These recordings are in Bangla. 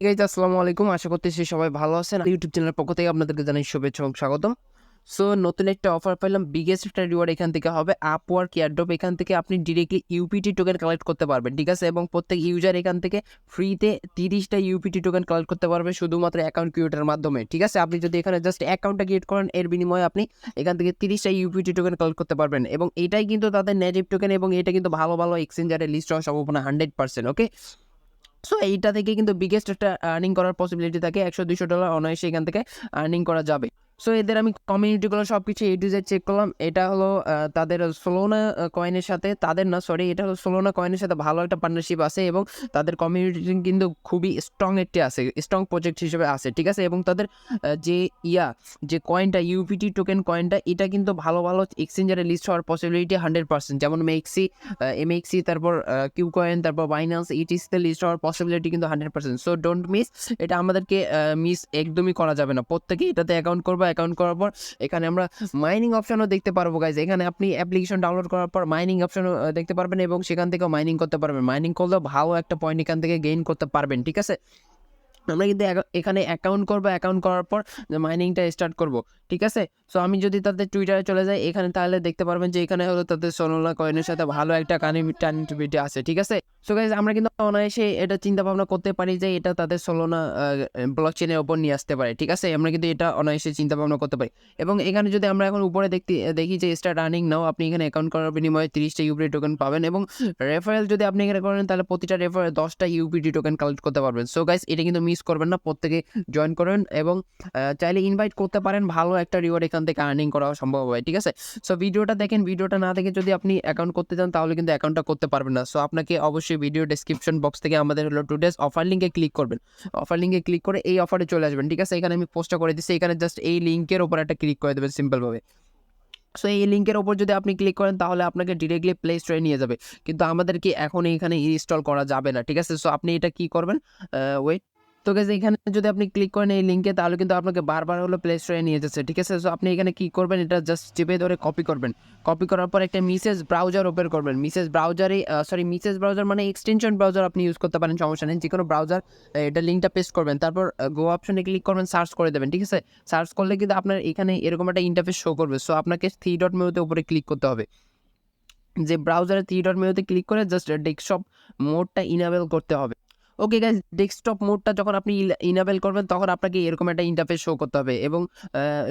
গাইজ আসসালামু আলাইকুম, আশা করতেছি সবাই ভালো আছেন। ইউটিউব চ্যানেলের পক্ষ থেকে আপনাদেরকে জানাই শুভেচ্ছা এবং স্বাগতম। সো নতুন একটা অফার পেলাম, বিগেস্ট একটা রিওয়ার্ড এখান থেকে হবে আপওয়ার্ক এয়ারড্রপ। এখান থেকে আপনি ডিরেক্টলি ইউপিটি টোকেন কালেক্ট করতে পারবেন, ঠিক আছে। এবং প্রত্যেক ইউজার এখান থেকে ফ্রিতে 30টা ইউপিটি টোকেন কালেক্ট করতে পারবে শুধুমাত্র অ্যাকাউন্ট ক্রিয়েটের মাধ্যমে, ঠিক আছে। আপনি যদি এখানে জাস্ট অ্যাকাউন্টটা ক্রিয়েট করেন, এর বিনিময়ে আপনি এখান থেকে 30টা ইউপিটি টোকেন কালেক্ট করতে পারবেন। এবং এটাই কিন্তু তাদের নেটিভ টোকেন, এবং এটা কিন্তু ভালো ভালো এক্সচেঞ্জারে লিস্ট হওয়ার সম্ভাবনা 100%। ওকে, সো এইটা থেকে কিন্তু বিগেস্ট একটা আর্নিং করার পসিবিলিটি থাকে। $100-200 অনায়াসে এখান থেকে আর্নিং করা যাবে। সো এদের আমি কমিউনিটিগুলো সব কিছু A to Z চেক করলাম। এটা হলো তাদের সোলোনা কয়েনের সাথে, তাদের না সরি, এটা হলো সোলোনা কয়েনের সাথে ভালো একটা পার্টনারশিপ আছে, এবং তাদের কমিউনিটি কিন্তু খুবই স্ট্রং একটি আছে, স্ট্রং প্রজেক্ট হিসেবে আছে, ঠিক আছে। এবং তাদের যে কয়েনটা ইউপিটি টোকেন কয়েনটা, এটা কিন্তু ভালো ভালো এক্সচেঞ্জারে লিস্ট হওয়ার পসিবিলিটি 100%, যেমন এমএক্সি, তারপর কিউ কয়েন, তারপর বাইন্যান্স, ইটিসিতে লিস্ট হওয়ার পসিবিলিটি কিন্তু 100%। সো ডোন্ট মিস, এটা আমাদেরকে মিস একদমই করা যাবে না। প্রত্যেকেই এটাতে অ্যাকাউন্ট করবো। অ্যাকাউন্ট করার পর এখানে আমরা মাইনিং অপশনও দেখতে পারবো গাইজ। এখানে আপনি অ্যাপ্লিকেশন ডাউনলোড করার পর মাইনিং অপশনও দেখতে পারবেন, এবং সেখান থেকেও মাইনিং করতে পারবেন। মাইনিং করলেও ভালো একটা পয়েন্ট এখান থেকে গেইন করতে পারবেন, ঠিক আছে। আমরা কিন্তু এখানে অ্যাকাউন্ট করবো, অ্যাকাউন্ট করার পর মাইনিংটা স্টার্ট করব, ঠিক আছে। সো আমি যদি তাদের টুইটারে চলে যাই এখানে, তাহলে দেখতে পারবেন যে এখানে হলো তাদের সোলোনা কয়েনের সাথে ভালো একটা কানেক্টিভিটি আছে, ঠিক আছে। সো গাইজ, আমরা কিন্তু অনায়াসে এটা চিন্তা ভাবনা করতে পারি যে এটা তাদের সোলোনা ব্লকচেনের ওপর নিয়ে আসতে পারে, ঠিক আছে। আমরা কিন্তু এটা অনায়াসে চিন্তা ভাবনা করতে পারি। এবং এখানে যদি আমরা এখন উপরে দেখি যে স্টার্ট আর্নিং নাও, আপনি এখানে অ্যাকাউন্ট করার বিনিময়ে 30টা ইউপিটি টোকেন পাবেন। এবং রেফারেল যদি আপনি এখানে করেন, তাহলে প্রতিটা রেফারেল 10টা ইউপিটি টোকেন কালেক্ট করতে পারবেন। সো গাইজ, এটা কিন্তু মিস করবেন না, প্রত্যেকে জয়েন করেন, এবং চাইলে ইনভাইট করতে পারেন। ভালো একটা রিওয়ার্ড এখান থেকে আর্নিং করা সম্ভব হয়, ঠিক আছে। সো ভিডিওটা দেখেন, ভিডিওটা না দেখে যদি আপনি অ্যাকাউন্ট করতে চান, তাহলে কিন্তু অ্যাকাউন্টটা করতে পারবেন না। সো আপনাকে অবশ্যই ভিডিও ডেসক্রিপশন বক্স থেকে আমাদের হলো টুডেস অফার লিঙ্কে ক্লিক করবেন। অফার লিঙ্কে ক্লিক করে এই অফারে চলে আসবেন, ঠিক আছে। এখানে আমি পোস্টটা করে দিচ্ছি, এখানে জাস্ট এই লিঙ্কের ওপর একটা ক্লিক করে দেবেন সিম্পলভাবে। সো এই লিঙ্কের ওপর যদি আপনি ক্লিক করেন, তাহলে আপনাকে ডিরেক্টলি প্লে স্টোরে নিয়ে যাবে, কিন্তু আমাদেরকে এখন এখানে ইনস্টল করা যাবে না, ঠিক আছে। সো আপনি এটা কি করবেন, ওয়েট। তো গাইস, এখানে যদি আপনি ক্লিক করেন এই লিঙ্কে, তাহলে কিন্তু আপনাকে বারবার হলো প্লে স্টোরে নিয়ে যাচ্ছে, ঠিক আছে। সো আপনি এখানে কি করবেন, এটা জাস্ট চেপে ধরে কপি করবেন। কপি করার পর একটা মিসেস ব্রাউজার ওপেন করবেন। মিসেস ব্রাউজার মানে এক্সটেনশন ব্রাউজার আপনি ইউজ করতে পারেন, সমস্যা নেই, যে কোনো ব্রাউজার। এটা লিঙ্কটা পেস্ট করবেন, তারপর গো অপশনে ক্লিক করবেন, সার্চ করে দেবেন, ঠিক আছে। সার্চ করলে কিন্তু আপনার এখানে এরকম একটা ইন্টারফেস শো করবে। সো আপনাকে থ্রি ডট মেনুতে উপরে ক্লিক করতে হবে। যে ব্রাউজারে থ্রি ডট মেনুতে ক্লিক করে জাস্ট ডেস্কটপ মোডটা ইনেবল করতে হবে। ওকে গাইজ, ডেস্কটপ মোডটা যখন আপনি ইনেবল করবেন, তখন আপনাকে এরকম একটা ইন্টারফেস শো করতে হবে, এবং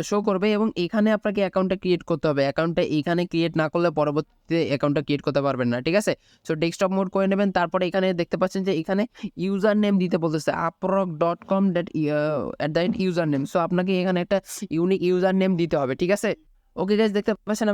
শো করবে, এবং এখানে আপনাকে অ্যাকাউন্টটা ক্রিয়েট করতে হবে। অ্যাকাউন্টটা এখানে ক্রিয়েট না করলে পরবর্তীতে অ্যাকাউন্টটা ক্রিয়েট করতে পারবেন না, ঠিক আছে। সো ডেস্কটপ মোড করে নেবেন। তারপরে এখানে দেখতে পাচ্ছেন যে এখানে ইউজার নেম দিতে বলতেছে uprock.com@, ইউজার নেম। সো আপনাকে এখানে একটা ইউনিক ইউজার নেম দিতে হবে, ঠিক আছে। ওকে গাইজ, দেখতে পাচ্ছেন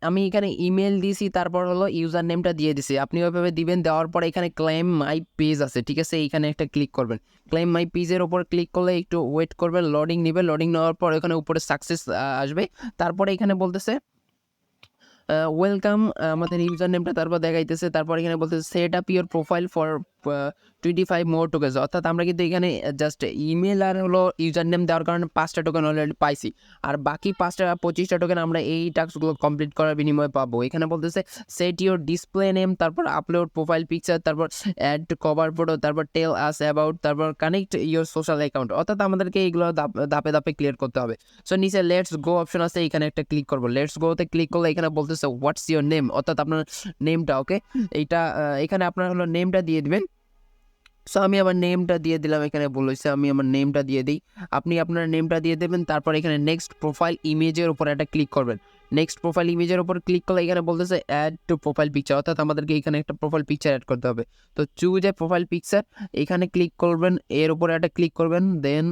আমি এখানে ইমেল দিয়েছি, তারপর হলো ইউজার নেমটা দিয়ে দিছি। আপনি ওইভাবে দিবেন। দেওয়ার পরে এখানে ক্লেম মাই পেজ আছে, ঠিক আছে। এইখানে একটা ক্লিক করবেন। ক্লেম মাই পেজের ওপর ক্লিক করলে একটু ওয়েট করবেন, লোডিং নেবে। লোডিং নেওয়ার পর এখানে উপরে সাকসেস আসবে। তারপরে এখানে বলতেছে ওয়েলকাম, আমাদের ইউজার নেমটা তারপর দেখাইতেছে। তারপর এখানে বলতেছে set up your profile for 25 more tokens. অর্থাৎ আমরা কিন্তু এখানে জাস্ট ইমেল আর হলো ইউজার নেম দেওয়ার কারণে 5টা টোকেন অলরেডি পাইছি, আর বাকি 25টা টোকেন আমরা এই টাস্কগুলো কমপ্লিট করার বিনিময়ে পাবো। এখানে বলতেছে সেট ইউর ডিসপ্লে নেম, তারপর আপলোড প্রোফাইল পিকচার, তারপর অ্যাড কভার ফটো, তারপর টেল আস অ্যাবাউট, তারপর কানেক্ট ইউর সোশ্যাল অ্যাকাউন্ট। অর্থাৎ আমাদেরকে এইগুলো ধাপে ধাপে ক্লিয়ার করতে হবে। সো নিচে লেটস গো অপশন আছে, এখানে একটা ক্লিক করবো। লেটস গোতে ক্লিক করলে এখানে বলতেছে হোয়াটস ইউর নেম, অর্থাৎ আপনার নেমটা। ওকে, এইটা এখানে আপনার হলো নেমটা দিয়ে দিবেন। সো আমি আমার নেমটা দিয়ে দিলাম, এখানে বলেছে আমি আমার নেমটা দিয়ে দিই। আপনি আপনার নেমটা দিয়ে দেবেন। তারপর এখানে নেক্সট প্রোফাইল ইমেজের উপর একটা ক্লিক করবেন। নেক্সট প্রোফাইল ইমেজের উপর ক্লিক করলে এখানে বলতেছে অ্যাড টু প্রোফাইল পিকচার, অর্থাৎ আমাদেরকে এখানে একটা প্রোফাইল পিকচার অ্যাড করতে হবে। তো চুজ এ প্রোফাইল পিকচার, এখানে ক্লিক করবেন, এর উপরে একটা ক্লিক করবেন। দেন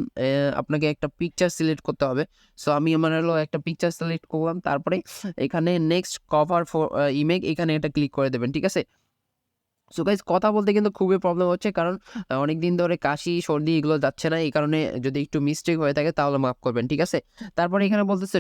আপনাকে একটা পিকচার সিলেক্ট করতে হবে। সো আমি আমার হলো একটা পিকচার সিলেক্ট করলাম। তারপরে এখানে নেক্সট কভার ফর ইমেজ, এখানে একটা ক্লিক করে দেবেন, ঠিক আছে। সো গাইজ, কথা বলতে কিন্তু খুবই প্রবলেম হচ্ছে, কারণ অনেক দিন ধরে কাশি সর্দি এগুলো যাচ্ছে না। এই কারণে যদি একটু মিস্টেক হয়ে থাকে তাহলে মাফ করবেন, ঠিক আছে। তারপরে এখানে বলতেছে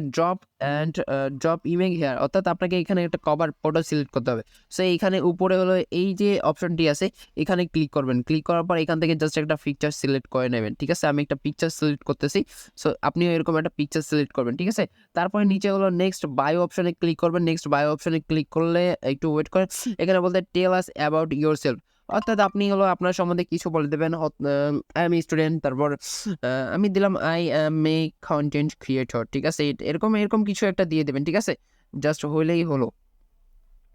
ড্রপ ইমেজ হেয়ার, অর্থাৎ আপনাকে এখানে একটা কভার ফটো সিলেক্ট করতে হবে। সো এইখানে উপরে হলো এই যে অপশনটি আছে, এখানে ক্লিক করবেন। ক্লিক করার পর এখান থেকে জাস্ট একটা পিকচার সিলেক্ট করে নেবেন, ঠিক আছে। আমি একটা পিকচার সিলেক্ট করতেছি। সো আপনিও এরকম একটা পিকচার সিলেক্ট করবেন, ঠিক আছে। তারপরে নিচে হলো নেক্সট বায়ো অপশনে ক্লিক করবেন। নেক্সট বায়ো অপশনে ক্লিক করলে একটু ওয়েট করেন। এখানে বলতে টেল আস অ্যাবাউট ইয়োর সেলফ, অর্থাৎ আপনি হলো আপনার সম্বন্ধে কিছু বলে দেবেন, আই এম স্টুডেন্ট, তারপর আমি দিলাম I am A content creator, ঠিক আছে? এরকম এরকম কিছু একটা দিয়ে দেবেন, ঠিক আছে? জাস্ট হইলেই হলো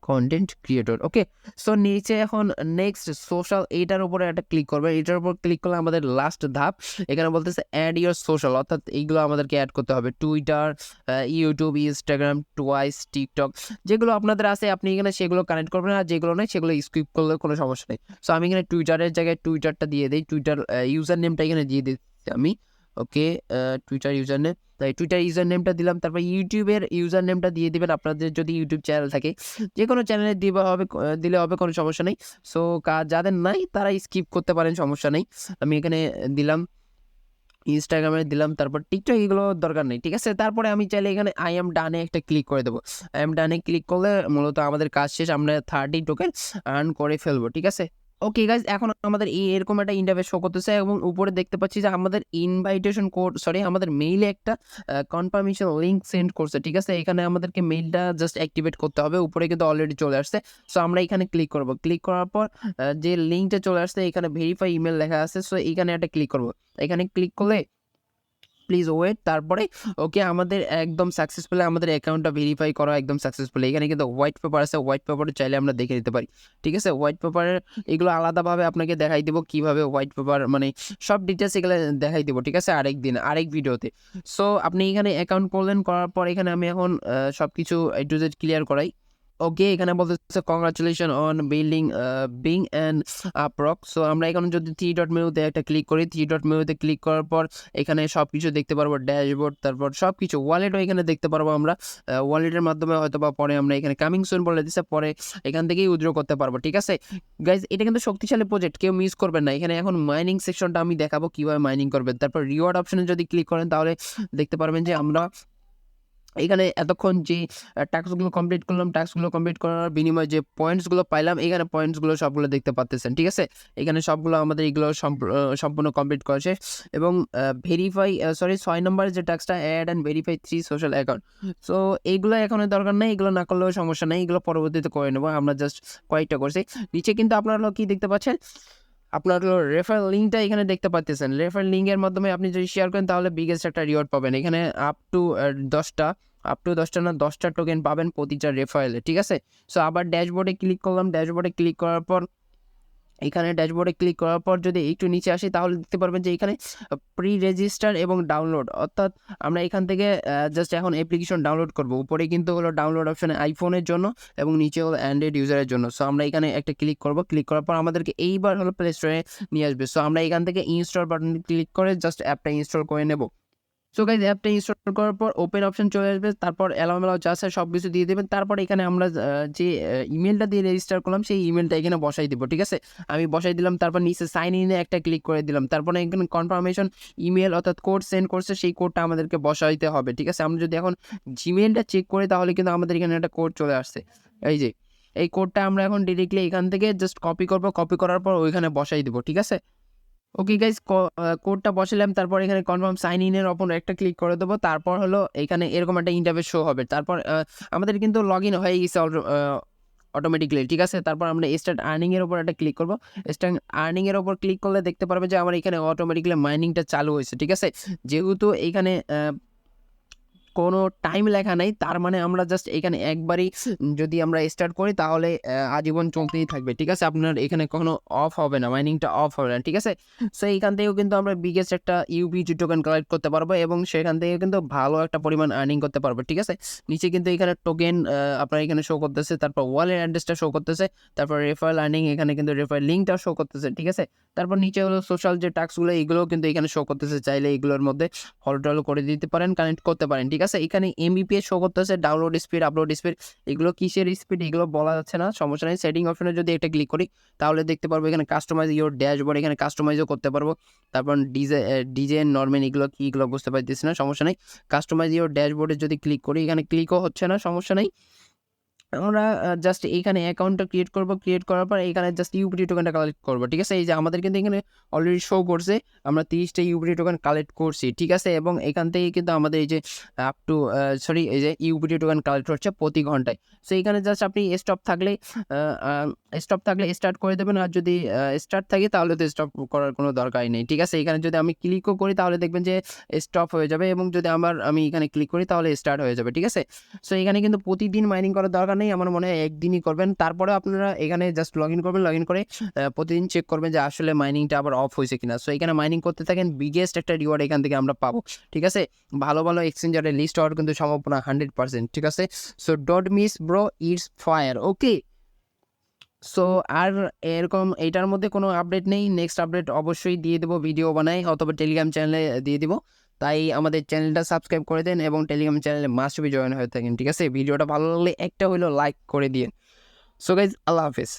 কন্টেন্ট ক্রিয়েটর। ওকে, সো নিচে এখন নেক্সট সোশ্যাল, এইটার উপরে একটা ক্লিক করবে। এটার উপর ক্লিক করলে আমাদের লাস্ট ধাপ, এখানে বলতেছে অ্যাড ইউর সোশ্যাল, অর্থাৎ এইগুলো আমাদেরকে অ্যাড করতে হবে। Twitter, YouTube, Instagram, twice, TikTok, যেগুলো আপনাদের আছে আপনি এখানে সেগুলো কানেক্ট করবেন, আর যেগুলো নেই সেগুলো স্কিপ করলে কোনো সমস্যা নেই। সো আমি এখানে টুইটারের জায়গায় টুইটারটা দিয়ে দিই, টুইটার ইউজার নেমটা এখানে দিয়ে দিচ্ছি আমি। ওকে, টুইটার ইউজার নেম, তাই টুইটার ইউজার নেমটা দিলাম। তারপর ইউটিউবের ইউজার নেমটা দিয়ে দিবেন আপনাদের যদি ইউটিউব চ্যানেল থাকে, যে কোনো চ্যানেলে দিলে হবে, কোনো সমস্যা নেই। সো যাদের নাই তারা স্কিপ করতে পারেন, সমস্যা নেই। আমি এখানে দিলাম, ইনস্টাগ্রামে দিলাম, তারপর টিকটক এগুলো দরকার নেই, ঠিক আছে? তারপরে আমি চাইলে এখানে আই এম ডানে একটা ক্লিক করে দেবো। আই এম ডানে ক্লিক করলে মূলত আমাদের কাজ শেষ, আমরা 30 টোকেন আর্ন করে ফেলবো, ঠিক আছে? ওকে গাইজ, এখন আমাদের এরকম একটা ইন্টারফেস শো করতেছে এবং উপরে দেখতে পাচ্ছি যে আমাদের ইনভাইটেশন কোড, সরি আমাদের মেইলে একটা কনফার্মেশন লিঙ্ক সেন্ড করছে, ঠিক আছে? এখানে আমাদেরকে মেইলটা জাস্ট অ্যাক্টিভেট করতে হবে। উপরে কিন্তু অলরেডি চলে আসছে। সো আমরা এখানে ক্লিক করব, ক্লিক করার পর যে লিঙ্কটা চলে আসছে এখানে ভেরিফাই ইমেল লেখা আছে। সো এখানে একটা ক্লিক করব, এখানে ক্লিক করলে প্লিজ ওয়েট, তারপরে ওকে আমাদের একদম সাকসেসফুলি আমাদের অ্যাকাউন্টটা ভেরিফাই করা একদম সাকসেসফুলি। এখানে কিন্তু হোয়াইট পেপার আছে, হোয়াইট পেপারে চাইলে আমরা দেখে নিতে পারি, ঠিক আছে? হোয়াইট পেপারের এগুলো আলাদাভাবে আপনাকে দেখাই দেবো কীভাবে হোয়াইট পেপার, মানে সব ডিটেলস এগুলো দেখাই দেবো, ঠিক আছে? আরেক ভিডিওতে। সো আপনি এখানে অ্যাকাউন্ট করলেন, করার পর এখানে আমি এখন সব কিছু A to Z ক্লিয়ার করাই। ওকে, এখানে বলতেছে congratulation on building being and Uprock। So আমরা এখন যদি থ্রি ডট মেনুতে একটা ক্লিক করি, থ্রি ডট মেনুতে ক্লিক করার পর এখানে সব কিছু দেখতে পারবো, ড্যাশবোর্ড, তারপর সব কিছু, ওয়ালেটও এখানে দেখতে পারবো আমরা। ওয়ালেটের মাধ্যমে হয়তো বা পরে আমরা এখানে কামিং সুন বলে দিচ্ছে, পরে এখান থেকেই উইথড্র করতে পারবো, ঠিক আছে গাইজ? এটা কিন্তু শক্তিশালী প্রজেক্ট, কেউ মিস করবেন না। এখানে এখন মাইনিং সেকশনটা আমি দেখাবো কীভাবে মাইনিং করবেন। তারপর রিওয়ার্ড অপশনে যদি ক্লিক করেন তাহলে দেখতে পারবেন যে আমরা এখানে এতক্ষণ যে টাস্কগুলো কমপ্লিট করলাম, টাস্কগুলো কমপ্লিট করার বিনিময়ে যে পয়েন্টসগুলো পাইলাম, এখানে পয়েন্টসগুলো সবগুলো দেখতে পাচ্ছেন, ঠিক আছে? এখানে সবগুলো আমাদের এগুলো সম্পূর্ণ কমপ্লিট করা শেষ। এবং ভেরিফাই, সরি 6 নম্বরের যে টাস্কটা, add and verify 3 social account. So এইগুলো এখন দরকার নেই, এগুলো না করলেও সমস্যা নেই, এগুলো পরবর্তীতে করে নেবো, আমরা জাস্ট কয়েকটা করছি। নিচে কিন্তু আপনারা কি দেখতে পাচ্ছেন, আপনার রেফারেল লিঙ্কটা এখানে দেখতে পাচ্ছেন। রেফারেল লিঙ্কের মাধ্যমে আপনি যদি শেয়ার করেন তাহলে বিগেস্ট একটা রিওয়ার্ড পাবেন। এখানে আপ টু 10টা না 10টা টোকেন পাবেন প্রতিটা রেফারেলে, ঠিক আছে? সো আবার ড্যাশবোর্ডে ক্লিক করলাম, ড্যাশবোর্ডে ক্লিক করার পর এখানে ড্যাশবোর্ডে ক্লিক করার পর যদি একটু নিচে আসি তাহলে দেখতে পারবেন যে এখানে প্রি রেজিস্টার এবং ডাউনলোড, অর্থাৎ আমরা এখান থেকে জাস্ট এখন অ্যাপ্লিকেশন ডাউনলোড করব। উপরে কিন্তু হলো ডাউনলোড অপশানে আইফোনের জন্য এবং নিচে হলো অ্যান্ড্রয়েড ইউজারের জন্য। সো আমরা এখানে একটা ক্লিক করব, ক্লিক করার পর আমাদেরকে এইবার হলো প্লে স্টোরে নিয়ে আসবে। সো আমরা এখান থেকে ইনস্টল বাটন ক্লিক করে জাস্ট অ্যাপটা ইনস্টল করে নেব। সো গাইজ, অ্যাপটা ইনস্টল করার পর ওপেন অপশন চলে আসবে, তারপর অ্যালাউ যা আছে সব কিছু দিয়ে দেবেন। তারপর এখানে আমরা যে ইমেলটা দিয়ে রেজিস্টার করলাম সেই ইমেলটা এখানে বসাই দেবো, ঠিক আছে? আমি বসাই দিলাম, তারপর নিচে সাইন ইনে একটা ক্লিক করে দিলাম। তারপরে এখানে কনফার্মেশন ইমেল, অর্থাৎ কোড সেন্ড করছে, সেই কোডটা আমাদেরকে বসাইতে হবে, ঠিক আছে? আমরা যদি এখন জিমেলটা চেক করি তাহলে কিন্তু আমাদের এখানে একটা কোড চলে আসছে। এই কোডটা আমরা এখন ডিরেক্টলি এখান থেকে জাস্ট কপি করব, কপি করার পর ওইখানে বসাই দেবো, ঠিক আছে? ওকে গাইজ, কোডটা বসালাম, তারপর এখানে কনফার্ম সাইন ইনের ওপর একটা ক্লিক করে দেবো। তারপর হলো এখানে এরকম একটা ইন্টারফেস শো হবে। তারপর আমাদের কিন্তু লগ ইন হয়ে গেছে অটোমেটিকলি, ঠিক আছে? তারপর আমরা স্টার্ট আর্নিং এর উপর একটা ক্লিক করবো। স্টার্ট আর্নিং এর উপর ক্লিক করলে দেখতে পারবে যে আমার এখানে অটোমেটিকলি মাইনিংটা চালু হয়েছে, ঠিক আছে? যেহেতু এখানে কোনো টাইম লেখা নাই, তার মানে আমরা জাস্ট এখানে একবারই যদি আমরা স্টার্ট করি তাহলে আজীবন চলতেই থাকবে, ঠিক আছে? আপনার এখানে কখনো অফ হবে না, মাইনিংটা অফ হবে না, ঠিক আছে? সো এইখান থেকেও কিন্তু আমরা বিগেস্ট একটা UPT টোকেন কালেক্ট করতে পারবো এবং সেখান থেকে কিন্তু ভালো একটা পরিমাণ আর্নিং করতে পারবো, ঠিক আছে? নিচে কিন্তু এখানে টোকেন আপনার এখানে শো করতেছে, তারপর ওয়ালেট অ্যাড্রেসটা শো করতেছে, তারপর রেফারেল আর্নিং, এখানে কিন্তু রেফারেল লিঙ্কটা শো করতেছে, ঠিক আছে? তারপর নিচে হলো সোশ্যাল যে টাস্কগুলো, এগুলোও কিন্তু এখানে শো করতেছে, চাইলে এগুলোর মধ্যে ফলো টলো করে দিতে পারেন, কানেক্ট করতে পারেন, ঠিক আছে? এখানে MBPS শো করতেছে, ডাউনলোড স্পিড, আপলোড স্পিড, এগুলো কিসের স্পিড এগুলো বলা যাচ্ছে না, সমস্যা নেই। সেটিং অপশনে যদি একটা ক্লিক করি তাহলে দেখতে পারবো এখানে কাস্টমাইজ ইওর ড্যাশবোর্ড, এখানে কাস্টমাইজও করতে পারবো। তারপর ডিজে নর্মেন, এগুলো কি, এগুলো বুঝতে পারতেছি না, সমস্যা নেই। কাস্টমাইজ ইওর ড্যাশবোর্ডে যদি ক্লিক করি, এখানে ক্লিকও হচ্ছে না, সমস্যা নেই। আমরা জাস্ট এইখানে অ্যাকাউন্টটা ক্রিয়েট করব, ক্রিয়েট করার পর এইখানে জাস্ট ইউপিটি টোকেনটা কালেক্ট করব, ঠিক আছে? এই যে আমাদের কিন্তু এখানে অলরেডি শো করছে আমরা 30টা ইউপিটি টোকেন কালেক্ট করছি, ঠিক আছে? এবং এখান থেকে কিন্তু আমাদের এই যে আপ টু এই যে ইউপিটি টোকেন কালেক্ট হচ্ছে প্রতি ঘন্টায়। সো এইখানে জাস্ট আপনি স্টপ থাকলে স্টার্ট করে দেবেন, আর যদি স্টার্ট থাকে তাহলে তো স্টপ করার কোনো দরকারই নেই, ঠিক আছে? এখানে যদি আমি ক্লিকও করি তাহলে দেখবেন যে স্টপ হয়ে যাবে, এবং যদি আমি এখানে ক্লিক করি তাহলে স্টার্ট হয়ে যাবে, ঠিক আছে? সো এখানে কিন্তু প্রতিদিন মাইনিং করার দরকার নেই, আমার মনে হয় একদিনই করবেন। তারপরে আপনারা এখানে জাস্ট লগ ইন করবেন, লগ ইন করে প্রতিদিন চেক করবেন যে আসলে মাইনিংটা আবার অফ হয়েছে কিনা। সো এখানে মাইনিং করতে থাকেন, বিগেস্ট একটা রিওয়ার্ড এখান থেকে আমরা পাবো, ঠিক আছে? ভালো ভালো এক্সচেঞ্জারের লিস্ট হওয়ার কিন্তু সম্ভাবনা 100%, ঠিক আছে? So don't miss bro, it's fire, okay? So আর এরকম এইটার মধ্যে কোনো আপডেট নেই, নেক্সট আপডেট অবশ্যই দিয়ে দেবো, ভিডিও বানাই অথবা টেলিগ্রাম চ্যানেলে দিয়ে দিব। তাই আমাদের চ্যানেলটা সাবস্ক্রাইব করে দেন এবং টেলিগ্রাম চ্যানেলে মাস্ট বি জয়েন হয়ে থাকেন, ঠিক আছে? ভিডিওটা ভালো লাগলে একটা হইলো লাইক করে দিন। সো গাইজ, আল্লাহ হাফেজ।